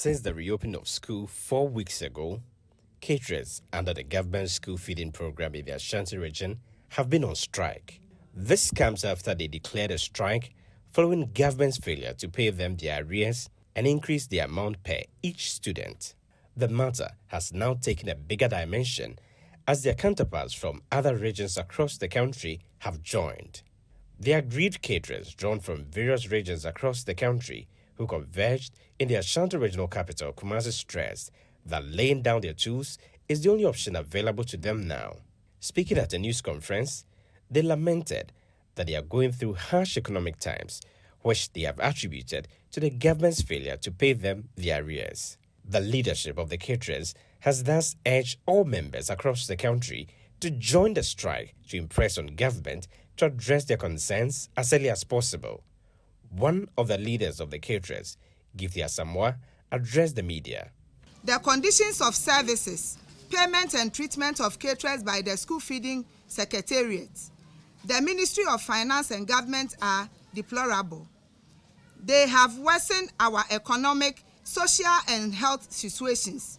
Since the reopening of school 4 weeks ago, caterers under the government school feeding program in the Ashanti region have been on strike. This comes after they declared a strike following government's failure to pay them their arrears and increase the amount per each student. The matter has now taken a bigger dimension as their counterparts from other regions across the country have joined. The aggrieved caterers drawn from various regions across the country who converged in the Ashanti regional capital, Kumasi, stressed that laying down their tools is the only option available to them now. Speaking at a news conference, they lamented that they are going through harsh economic times, which they have attributed to the government's failure to pay them their arrears. The leadership of the caterers has thus urged all members across the country to join the strike to impress on government to address their concerns as early as possible. One of the leaders of the caterers, Gifty Asamoah, addressed the media. The conditions of services, payment and treatment of caterers by the school feeding secretariats, the Ministry of Finance and Government are deplorable. They have worsened our economic, social and health situations.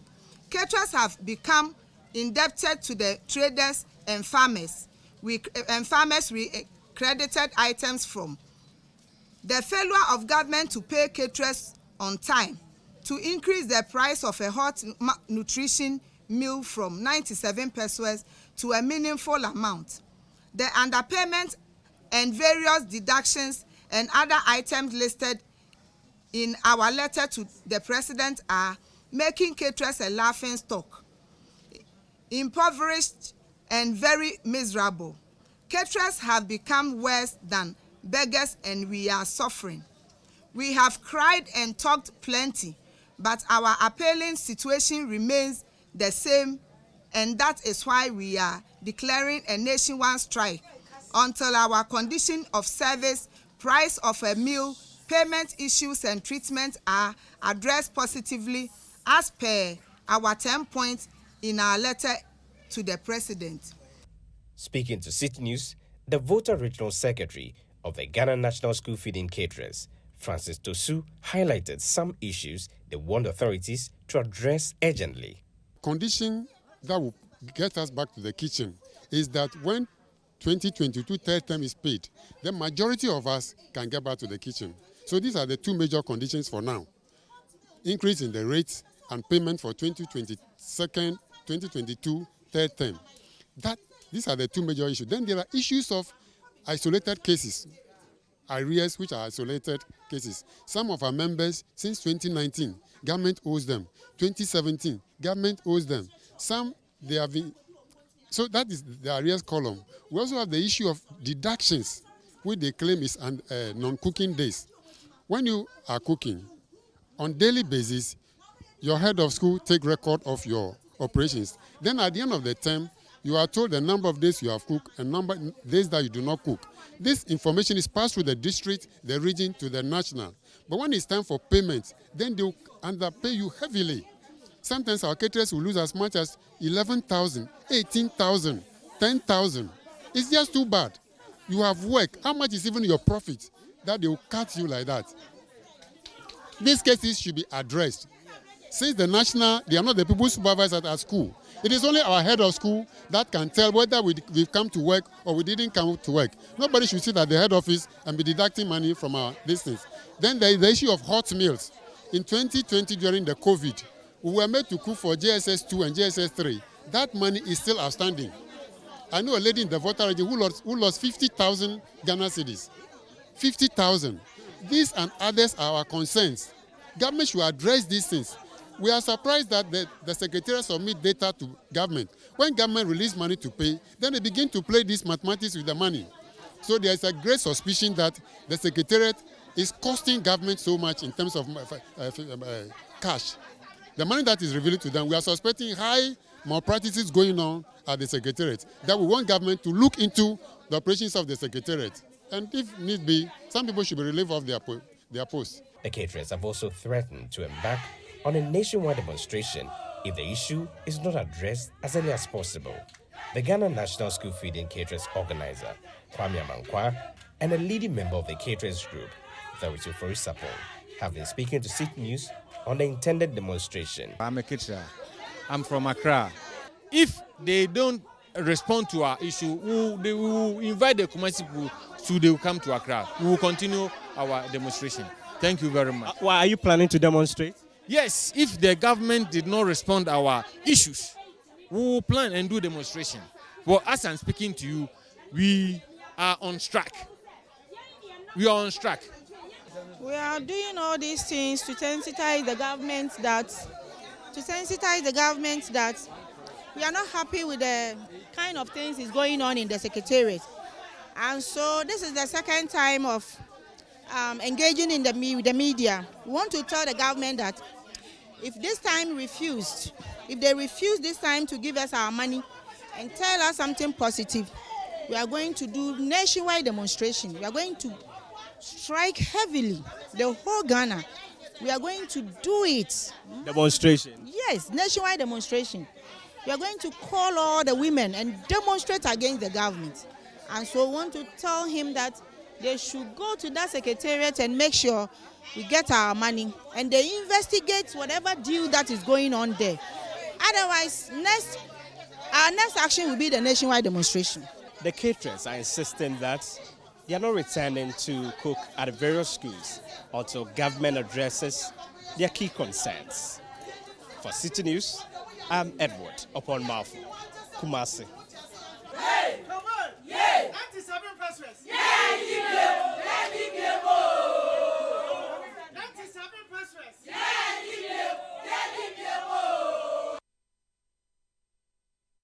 Caterers have become indebted to the traders and farmers we credited items from. The failure of government to pay caterers on time, to increase the price of a hot nutrition meal from 97 pesos to a meaningful amount. The underpayment and various deductions and other items listed in our letter to the President are making caterers a laughing stock, impoverished and very miserable. Caterers have become worse than beggars and we are suffering. We have cried and talked plenty, but our appalling situation remains the same, and that is why we are declaring a nationwide strike until our condition of service, price of a meal, payment issues and treatment are addressed positively as per our 10 points in our letter to the President. Speaking to Citi News, the Volta Regional Secretary of the Ghana National School Feeding Caterers, Francis Tosu, highlighted some issues they want authorities to address urgently. Condition that will get us back to the kitchen is that when 2022 third term is paid, the majority of us can get back to the kitchen. So these are the two major conditions for now. Increase in the rates and payment for 2022 third term. These are the two major issues. Then there are issues of isolated cases, arrears, which are isolated cases. Some of our members, since 2019, government owes them. 2017, government owes them. Some, they have been, so that is the arrears column. We also have the issue of deductions, which they claim is non-cooking days. When you are cooking, on daily basis, your head of school take record of your operations. Then at the end of the term, you are told the number of days you have cooked and number of days that you do not cook. This information is passed through the district, the region, to the national. But when it's time for payment, then they will underpay you heavily. Sometimes our caterers will lose as much as 11,000, 18,000, 10,000. It's just too bad. You have work. How much is even your profit that they will cut you like that? These cases should be addressed. Since the national, they are not the people supervised at school. It is only our head of school that can tell whether we've come to work or we didn't come to work. Nobody should sit at the head office and be deducting money from our distance. Then there is the issue of hot meals. In 2020, during the COVID, we were made to cook for JSS 2 and JSS 3. That money is still outstanding. I know a lady in the Volta region who lost 50,000 Ghana cedis. 50,000. These and others are our concerns. Government should address these things. We are surprised that the Secretariat submit data to government. When government release money to pay, then they begin to play this mathematics with the money. So there is a great suspicion that the Secretariat is costing government so much in terms of cash. The money that is revealed to them, we are suspecting high malpractices going on at the Secretariat, that we want government to look into the operations of the Secretariat. And if need be, some people should be relieved of their posts. The caterers have also threatened to embark on a nationwide demonstration if the issue is not addressed as early as possible. The Ghana National School Feeding Caterers organizer, Kwame Amankwa, and a leading member of the caterers group, Thawito Sapon, have been speaking to Citi News on the intended demonstration. I'm a caterer. I'm from Accra. If they don't respond to our issue, they will invite the Kumasi people so they will come to Accra. We will continue our demonstration. Thank you very much. Why are you planning to demonstrate? Yes, if the government did not respond to our issues, we will plan and do demonstration. Well, as I'm speaking to you, we are on strike. We are on strike. We are doing all these things to sensitize the government that we are not happy with the kind of things is going on in the Secretariat. And so this is the second time of engaging in the media. We want to tell the government that if they refuse this time to give us our money and tell us something positive, we are going to do nationwide demonstration. We are going to strike heavily, the whole Ghana. We are going to do it. Demonstration? Yes, nationwide demonstration. We are going to call all the women and demonstrate against the government. And so we want to tell him that they should go to that secretariat and make sure we get our money and they investigate whatever deal that is going on there. Otherwise, our next action will be the nationwide demonstration. The caterers are insisting that they are not returning to cook at the various schools until government addresses their key concerns. For Citi News, I'm Edward Upon Malfu, Kumasi.